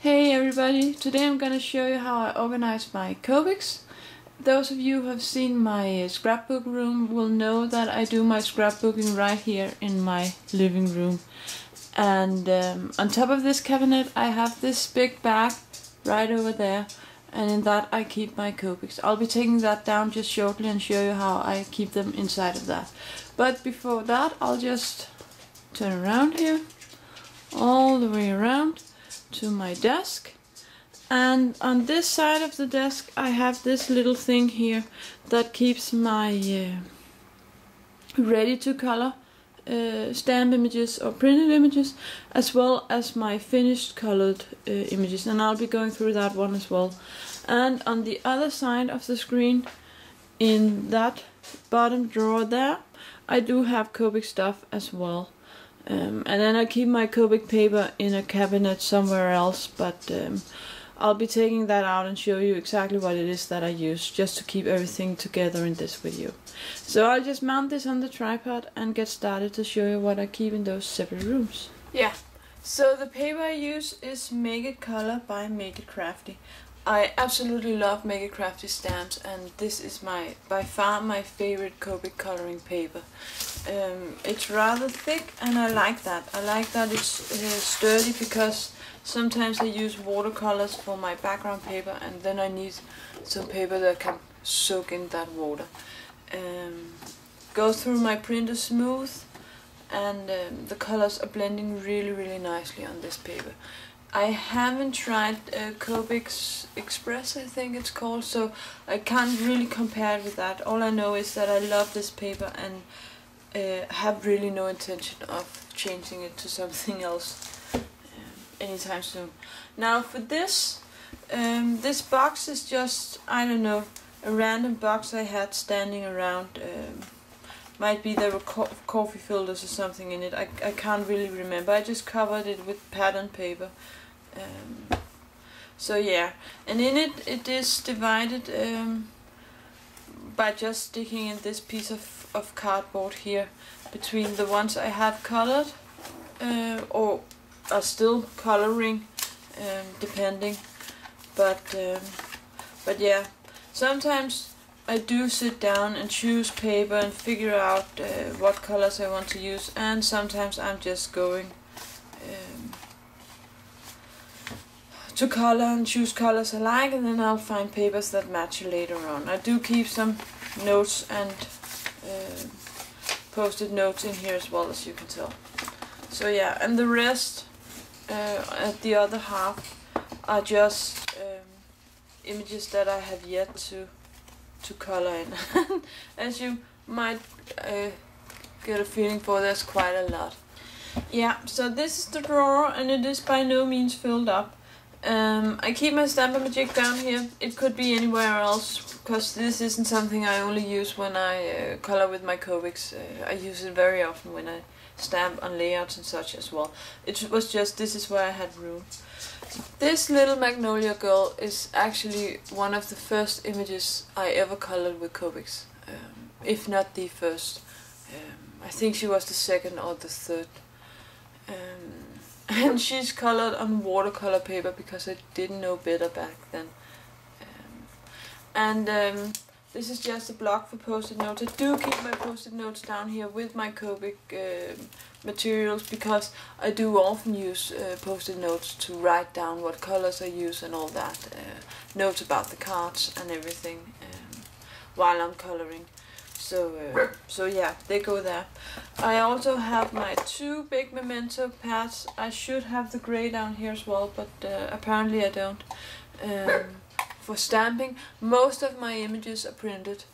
Hey everybody, today I'm gonna show you how I organize my Copics. Those of you who have seen my scrapbook room will know that I do my scrapbooking right here in my living room. And on top of this cabinet I have this big bag right over there, and in that I keep my Copics. I'll be taking that down just shortly and show you how I keep them inside of that. But before that I'll just turn around here, all the way around to my desk, and on this side of the desk I have this little thing here that keeps my ready to color stamp images or printed images, as well as my finished colored images, and I'll be going through that one as well. And on the other side of the screen, in that bottom drawer there, I do have Copic stuff as well. And then I keep my Copic paper in a cabinet somewhere else, but I'll be taking that out and show you exactly what it is that I use, just to keep everything together in this video. So I'll just mount this on the tripod and get started to show you what I keep in those separate rooms. Yeah, so the paper I use is Make It Color by Make It Crafty. I absolutely love Make It Crafty stamps, and this is by far my favorite Copic coloring paper. It's rather thick, and I like that. I like that it's sturdy, because sometimes I use watercolors for my background paper, and then I need some paper that can soak in that water. Goes through my printer smooth, and the colors are blending really nicely on this paper. I haven't tried Copics Express, I think it's called, so I can't really compare it with that. All I know is that I love this paper and have really no intention of changing it to something else anytime soon. Now for this, this box is just, I don't know, a random box I had standing around. Might be there were coffee filters or something in it. I can't really remember. I just covered it with pattern paper. So yeah, and in it is divided by just sticking in this piece of cardboard here between the ones I have colored or are still coloring, depending. But yeah, sometimes I do sit down and choose paper and figure out what colors I want to use, and sometimes I'm just going to color and choose colors I like, and then I'll find papers that match later on. I do keep some notes and post-it notes in here as well, as you can tell. So yeah, and the rest at the other half are just images that I have yet to color in. As you might get a feeling for, there's quite a lot. Yeah, so this is the drawer, and it is by no means filled up. I keep my Stamp-A-Magic down here. It could be anywhere else, because this isn't something I only use when I color with my Copics. I use it very often when I stamp on layouts and such as well. It was just, this is where I had room. This little Magnolia girl is actually one of the first images I ever colored with Copics, if not the first. I think she was the second or the third. And she's colored on watercolor paper, because I didn't know better back then. This is just a block for post-it notes. I do keep my post-it notes down here with my Copic materials, because I do often use post-it notes to write down what colors I use and all that. Notes about the cards and everything while I'm coloring. So yeah, they go there. I also have my two big memento pads. I should have the gray down here as well, but apparently I don't. For stamping, most of my images are printed,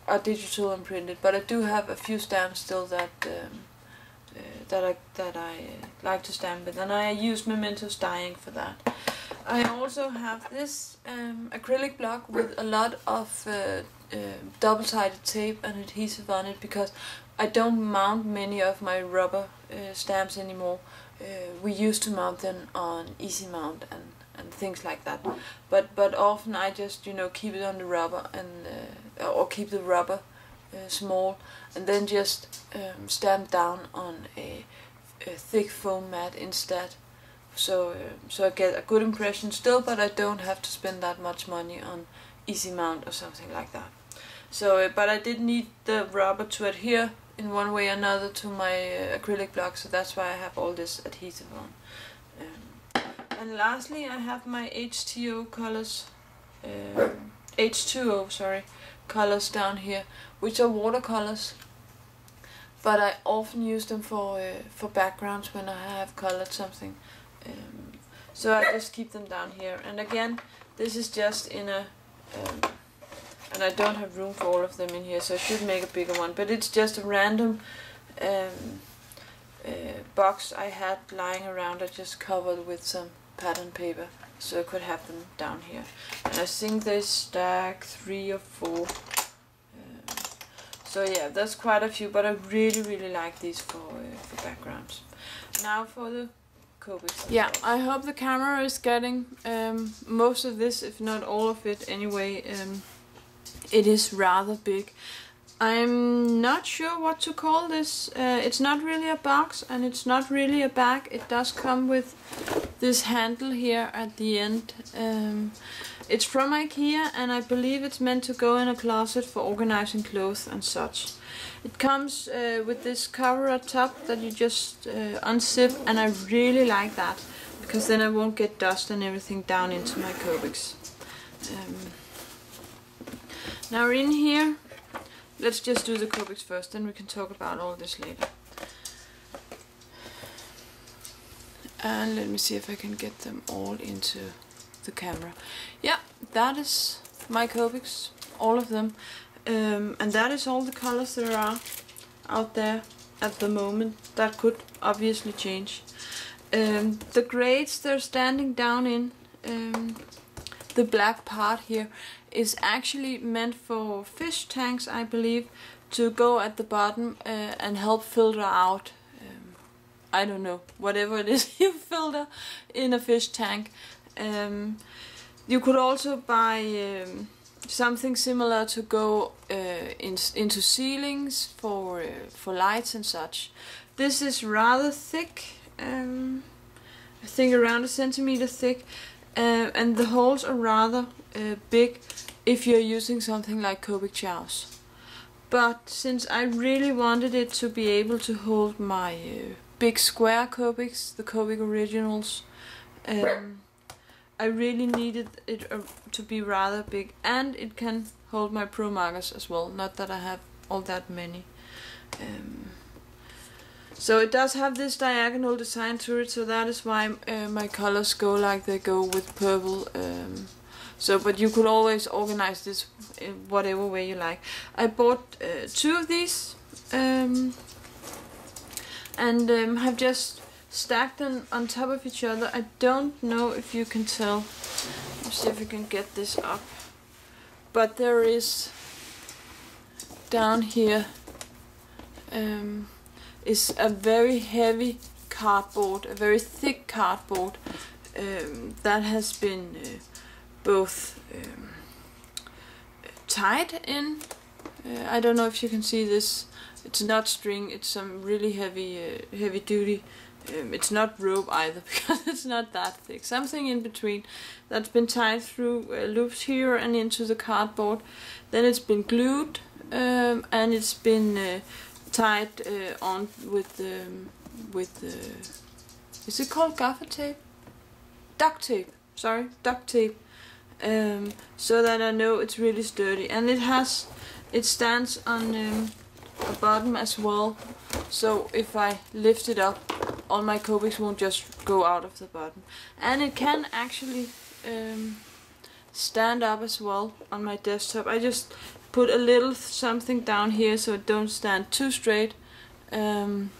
are digital and printed, but I do have a few stamps still that I like to stamp with, and I use Mementos dyeing for that. I also have this acrylic block with a lot of double-sided tape and adhesive on it, because I don't mount many of my rubber stamps anymore. We used to mount them on easy mount and things like that, but often I just, you know, keep it on the rubber, and or keep the rubber small, and then just stamp down on a thick foam mat instead so I get a good impression still, but I don't have to spend that much money on easy mount or something like that. So, but I did need the rubber to adhere in one way or another to my acrylic block, so that's why I have all this adhesive on. And lastly, I have my H2O colors, H2O, sorry, colors down here, which are watercolors. But I often use them for backgrounds when I have colored something. So I just keep them down here. And again, this is just in a, and I don't have room for all of them in here, so I should make a bigger one. But it's just a random box I had lying around. I just covered with some pattern paper, so I could have them down here. And I think they stack 3 or 4. So yeah, that's quite a few, but I really like these for backgrounds. Now for the Copics. Yeah, I hope the camera is getting most of this, if not all of it anyway. It is rather big. I'm not sure what to call this. It's not really a box and it's not really a bag. It does come with this handle here at the end. It's from IKEA and I believe it's meant to go in a closet for organizing clothes and such. It comes with this cover at top that you just unzip, and I really like that because then I won't get dust and everything down into my Copics. Now in here, let's just do the Copics first, then we can talk about all this later. And let me see if I can get them all into the camera. Yeah, that is my Copics, all of them. And that is all the colors there are out there at the moment. That could obviously change. The grades they're standing down in, the black part here, is actually meant for fish tanks, I believe, to go at the bottom and help filter out, I don't know, whatever it is you filter in a fish tank. You could also buy something similar to go into ceilings for lights and such. This is rather thick, I think around 1 centimeter thick, and the holes are rather big if you're using something like Copic chows. But since I really wanted it to be able to hold my big square Copics, the Copic originals, I really needed it to be rather big, and it can hold my pro markers as well, not that I have all that many. So it does have this diagonal design to it, so that is why my colors go like they go with purple. But you could always organize this in whatever way you like. I bought 2 of these and have just stacked them on top of each other. I don't know if you can tell. Let's see if we can get this up. But there is down here is a very heavy cardboard, a very thick cardboard that has been both tied in. I don't know if you can see this. It's not string. It's some really heavy duty. It's not rope either, because it's not that thick. Something in between that's been tied through loops here and into the cardboard. Then it's been glued and it's been tied on with is it called gaffer tape? Duct tape. Sorry, duct tape. So that I know it's really sturdy, and it stands on a bottom as well. So if I lift it up, all my Copics won't just go out of the bottom. And it can actually stand up as well on my desktop. I just put a little something down here so it don't stand too straight. And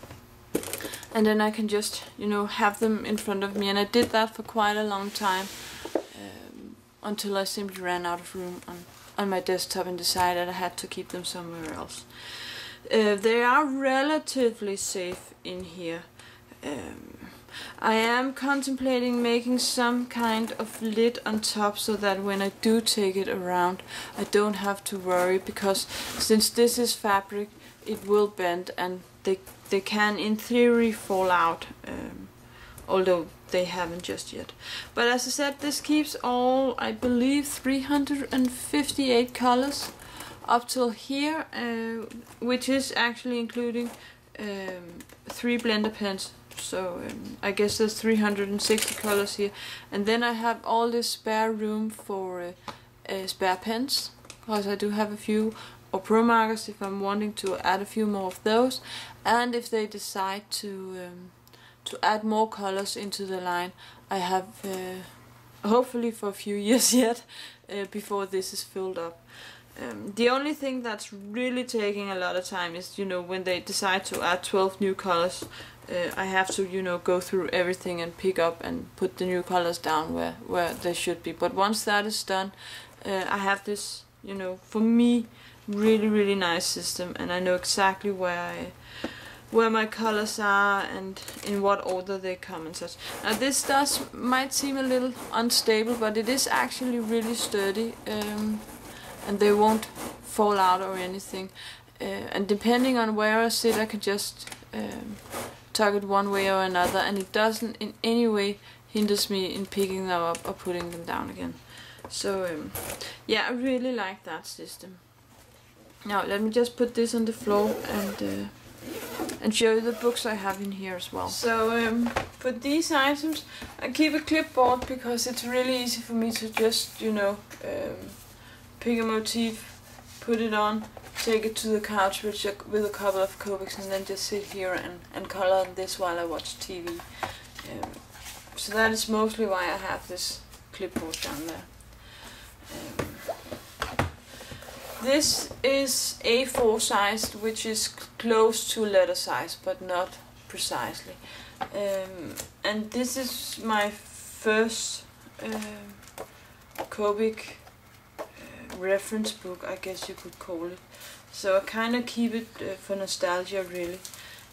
then I can just, have them in front of me. And I did that for quite a long time until I simply ran out of room on my desktop and decided I had to keep them somewhere else. They are relatively safe in here. I am contemplating making some kind of lid on top so that when I do take it around I don't have to worry, because since this is fabric it will bend and they can in theory fall out, although they haven't just yet. But as I said, this keeps all, I believe, 358 colors up till here, which is actually including 3 blender pens. So I guess there's 360 colors here. And then I have all this spare room for spare pens, because I do have a few, or pro markers if I'm wanting to add a few more of those. And if they decide to add more colors into the line, I have hopefully for a few years yet before this is filled up. The only thing that's really taking a lot of time is, you know, when they decide to add 12 new colors, I have to, you know, go through everything and pick up and put the new colors down where they should be. But once that is done, I have this, you know, for me, really nice system, and I know exactly where my colors are and in what order they come and such. Now this might seem a little unstable, but it is actually really sturdy, and they won't fall out or anything. And depending on where I sit, I can just tug it one way or another, and it doesn't in any way hinders me in picking them up or putting them down again. So yeah, I really like that system. Now let me just put this on the floor and show you the books I have in here as well. So for these items, I keep a clipboard because it's really easy for me to just, you know, pick a motif, put it on, take it to the couch with a couple of Copics, and then just sit here and color on this while I watch TV. So that is mostly why I have this clipboard down there. This is A4 sized, which is close to letter size, but not precisely. And this is my first Copic reference book, I guess you could call it. So I kind of keep it for nostalgia, really.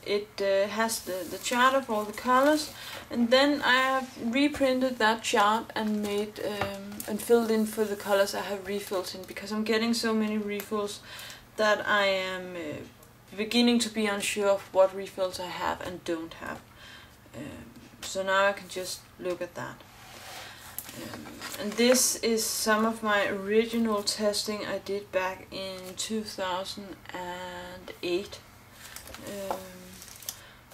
It has the chart of all the colors, and then I have reprinted that chart and made and filled in for the colors I have refills in, because I'm getting so many refills that I am beginning to be unsure of what refills I have and don't have. So now I can just look at that. And this is some of my original testing I did back in 2008.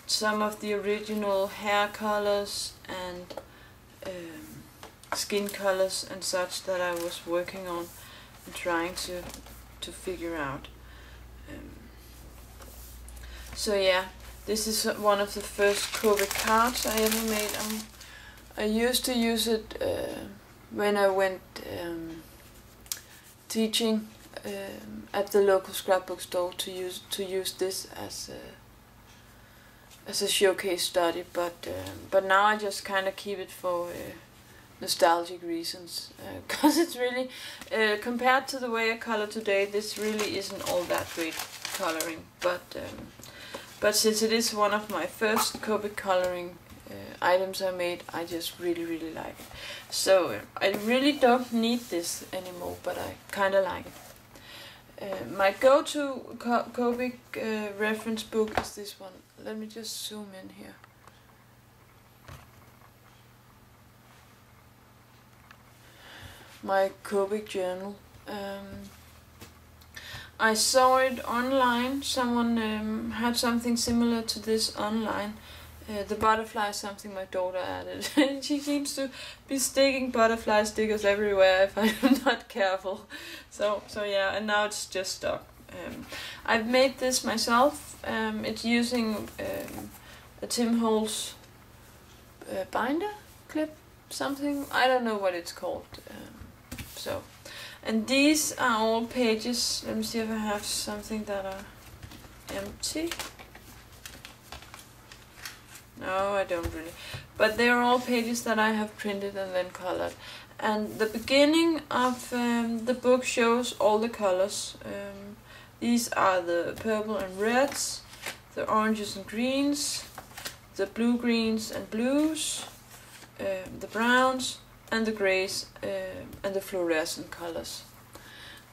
Some of the original hair colors and skin colors and such that I was working on and trying to figure out. So yeah, this is one of the first Copic cards I ever made. I used to use it when I went teaching at the local scrapbook store, to use this as a showcase study, but now I just kind of keep it for nostalgic reasons, because it's really compared to the way I color today, this really isn't all that great coloring, but since it is one of my first Copic coloring items I made, I just really like it. So I really don't need this anymore, but I kind of like it. My go-to Copic reference book is this one. Let me just zoom in here. My Copic journal. I saw it online. Someone had something similar to this online. The butterfly is something my daughter added. She seems to be sticking butterfly stickers everywhere if I'm not careful. So yeah, and now it's just stuck. I've made this myself. It's using a Tim Holtz binder clip, something. I don't know what it's called. And these are all pages. Let me see if I have something that are empty. No, I don't really. But they are all pages that I have printed and then colored. And the beginning of the book shows all the colors. These are the purple and reds, the oranges and greens, the blue, greens and blues, the browns and the grays, and the fluorescent colors.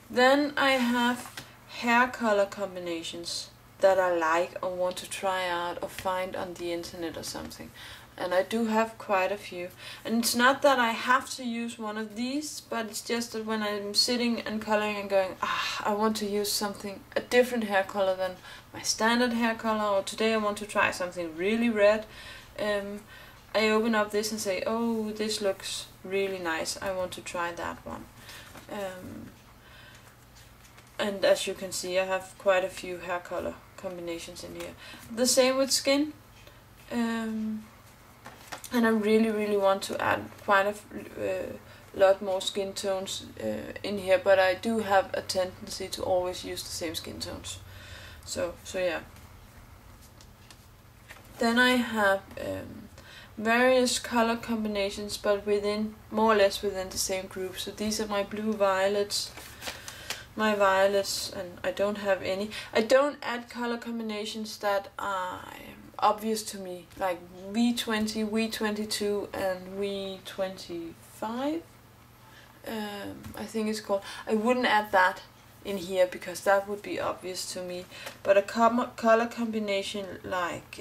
Then I have hair color combinations that I like or want to try out or find on the internet or something. and I do have quite a few. And it's not that I have to use one of these, but it's just that when I'm sitting and coloring and going, I want to use something, a different hair color than my standard hair color, or today I want to try something really red, I open up this and say, oh, this looks really nice, I want to try that one. And as you can see, I have quite a few hair color combinations in here. The same with skin. And I really want to add quite a lot more skin tones in here, but I do have a tendency to always use the same skin tones. So yeah. Then I have various color combinations, but within, more or less within the same group. So these are my blue violets, my violets, and I don't have any. I don't add color combinations that are obvious to me, like V20, V22 and V25, I think it's called. I wouldn't add that in here because that would be obvious to me, but a color combination like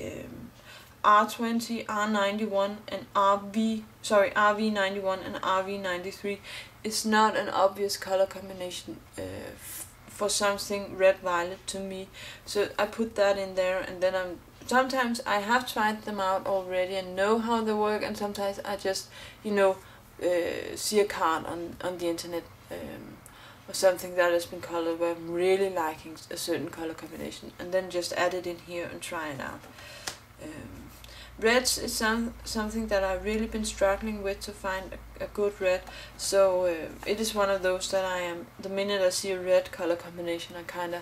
R20, R91 and RV91 and RV93 is not an obvious color combination for something red-violet to me, so I put that in there. And then sometimes I have tried them out already and know how they work, and sometimes I just, see a card on the internet or something that has been colored where I'm really liking a certain color combination, and then just add it in here and try it out. Reds is something that I've really been struggling with to find a good red, so it is one of those that the minute I see a red color combination I kinda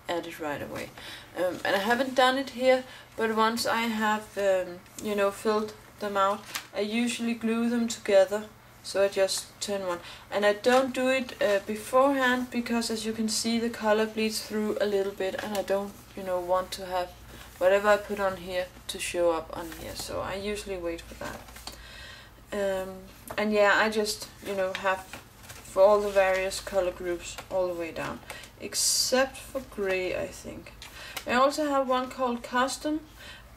add it right away. And I haven't done it here, but once I have filled them out, I usually glue them together, so I just turn one. And I don't do it beforehand because, as you can see, the color bleeds through a little bit, and I don't want to have whatever I put on here to show up on here, so I usually wait for that. And yeah, I just have for all the various color groups all the way down, except for gray, I think. I also have one called Custom.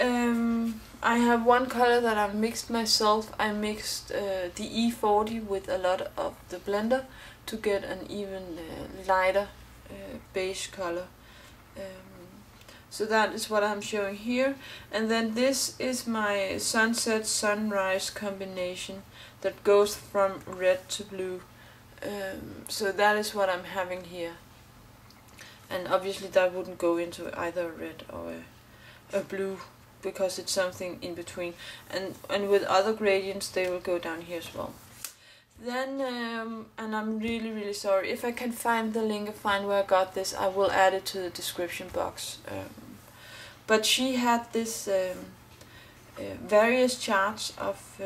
I have one color that I've mixed myself. I mixed the E40 with a lot of the blender to get an even lighter beige color. So that is what I'm showing here. And then this is my sunset sunrise combination that goes from red to blue. So that is what I'm having here. And obviously that wouldn't go into either a red or a blue, because it's something in between. And with other gradients they will go down here as well. Then, and I'm really sorry, if I can find the link and find where I got this, I will add it to the description box. But she had this various charts of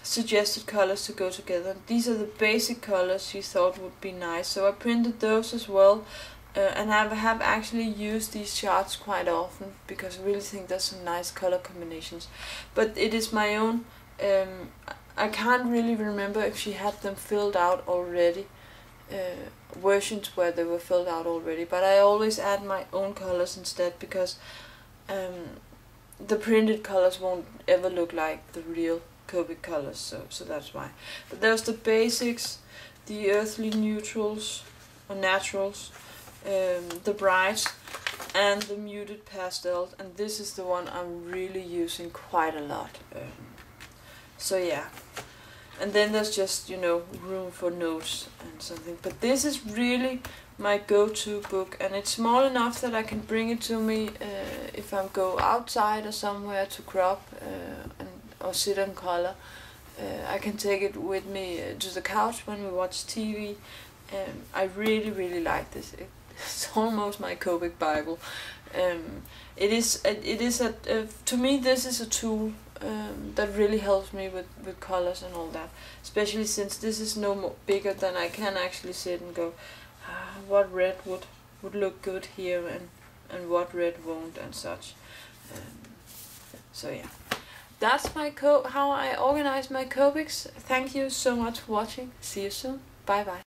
suggested colors to go together. These are the basic colors she thought would be nice, so I printed those as well. And I have actually used these charts quite often because I really think there's some nice color combinations. But it is my own. I can't really remember if she had them filled out already, versions where they were filled out already, but I always add my own colors instead, because the printed colors won't ever look like the real Copic colors, so that's why. But there's the basics, the earthly neutrals or naturals, the brights, and the muted pastels, and this is the one I'm really using quite a lot. So yeah. And then there's just, room for notes and something. But this is really my go-to book, and it's small enough that I can bring it to me if I go outside or somewhere to crop or sit and color. I can take it with me to the couch when we watch TV. I really like this. It's almost my Copic Bible. It is to me this is a tool that really helps me with colors and all that, especially since this is no more bigger than I can actually sit and go, what red would look good here and what red won't and such. So yeah, that's how I organize my Copics. Thank you so much for watching. See you soon. Bye bye.